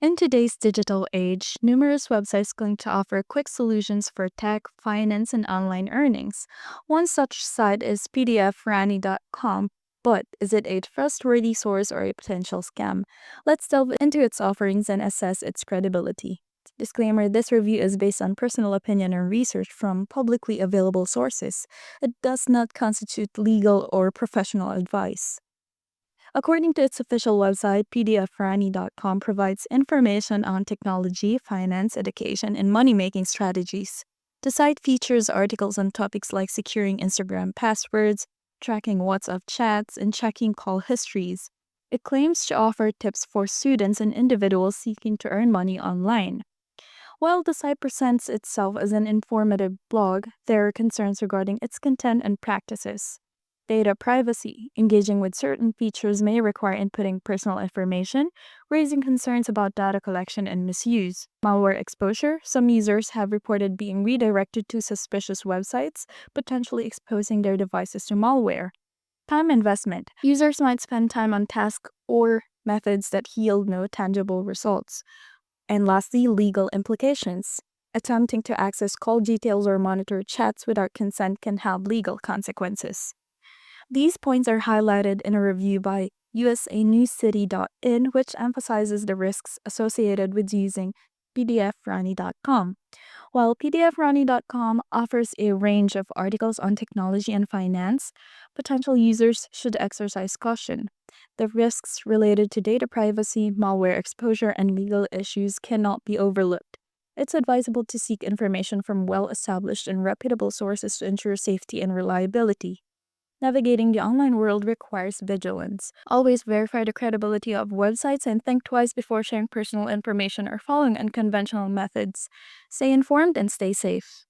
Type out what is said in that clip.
In today's digital age, numerous websites claim to offer quick solutions for tech, finance, and online earnings. One such site is PDFRani.com. But is it a trustworthy source or a potential scam? Let's delve into its offerings and assess its credibility. Disclaimer: this review is based on personal opinion and research from publicly available sources. It does not constitute legal or professional advice. According to its official website, PDFRani.com provides information on technology, finance, education, and money making strategies. The site features articles on topics like securing Instagram passwords, tracking WhatsApp chats, and checking call histories. It claims to offer tips for students and individuals seeking to earn money online. While the site presents itself as an informative blog, there are concerns regarding its content and practices. Data privacy. Engaging with certain features may require inputting personal information, raising concerns about data collection and misuse. Malware exposure. Some users have reported being redirected to suspicious websites, potentially exposing their devices to malware. Time investment. Users might spend time on tasks or methods that yield no tangible results. And lastly, legal implications. Attempting to access call details or monitor chats without consent can have legal consequences. These points are highlighted in a review by usanewscity.in, which emphasizes the risks associated with using pdfrani.com. While pdfrani.com offers a range of articles on technology and finance, potential users should exercise caution. The risks related to data privacy, malware exposure, and legal issues cannot be overlooked. It's advisable to seek information from well-established and reputable sources to ensure safety and reliability. Navigating the online world requires vigilance. Always verify the credibility of websites and think twice before sharing personal information or following unconventional methods. Stay informed and stay safe.